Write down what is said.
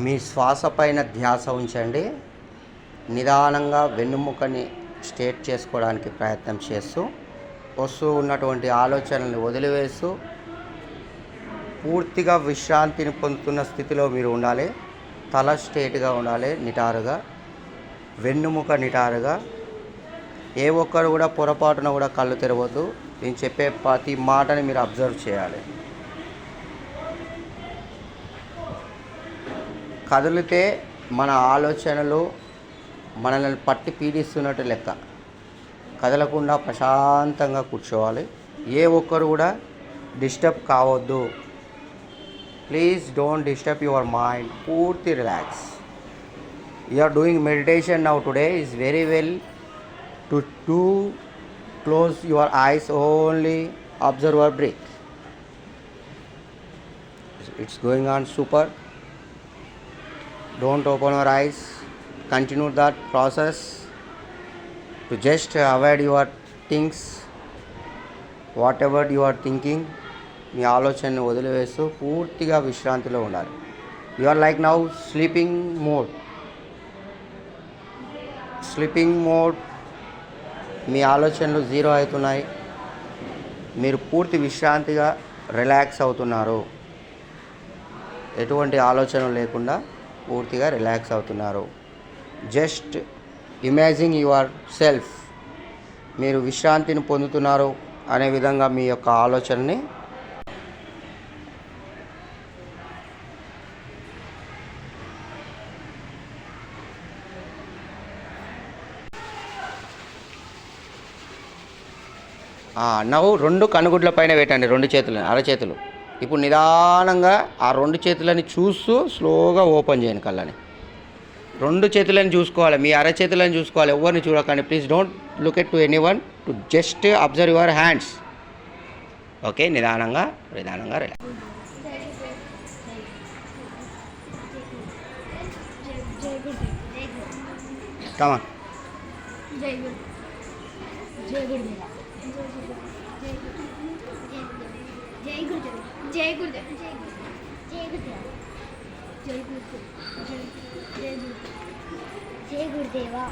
మీ శ్వాస పైన ధ్యాస ఉంచండి. నిదానంగా వెన్నుముకని స్ట్రేట్ చేసుకోవడానికి ప్రయత్నం చేస్తూ వస్తూ ఉన్నటువంటి ఆలోచనల్ని వదిలివేస్తూ పూర్తిగా విశ్రాంతిని పొందుతున్న స్థితిలో మీరు ఉండాలి. తల స్ట్రేట్గా ఉండాలి, నిటారుగా, వెన్నుముక నిటారుగా. ఏ ఒక్కరు కూడా పొరపాటున కూడా కళ్ళు తెరవద్దు. నేను చెప్పే ప్రతి మాటని మీరు అబ్జర్వ్ చేయాలి. కదిలితే మన ఆలోచనలు మనల్ని పట్టి పీడిస్తున్నట్టు లెక్క. కదలకుండా ప్రశాంతంగా కూర్చోవాలి. ఏ ఒక్కరు కూడా డిస్టర్బ్ కావద్దు. Please don't disturb your mind. పూర్తి relax. You are doing meditation now today is very well to do. Close your eyes, only observe your breath. It's going on super. Don't open your eyes. Continue that process to just avoid your things, whatever you are thinking. మీ ఆలోచనని వదిలివేస్తూ పూర్తిగా విశ్రాంతిలో ఉండాలి. You are like now sleeping mode. మీ ఆలోచనలు zero అవుతున్నాయి. మీరు పూర్తి విశ్రాంతిగా రిలాక్స్ అవుతున్నారు. ఎటువంటి ఆలోచన లేకుండా పూర్తిగా రిలాక్స్ అవుతున్నారు. జస్ట్ ఇమాజిన్ యువర్ సెల్ఫ్, మీరు విశ్రాంతిని పొందుతున్నారు అనే విధంగా మీ యొక్క ఆలోచనని నవ్వు రెండు కనుగుడ్ల పైన పెట్టండి, రెండు చేతులు, అరచేతులు. ఇప్పుడు నిదానంగా ఆ రెండు చేతులని చూస్తూ స్లోగా ఓపెన్ చేయండి కళ్ళని. రెండు చేతులని చూసుకోవాలి, మీ అరచేతులని చూసుకోవాలి, ఎవరిని చూడకండి. Please don't look at to anyone, to just observe your hands. Okay, నిదానంగా రిలాక్స్. Come on. जय गुरुदेव, जय गुरुदेव, जय गुरुदेव, जय गुरुदेव, जय गुरुदेवा.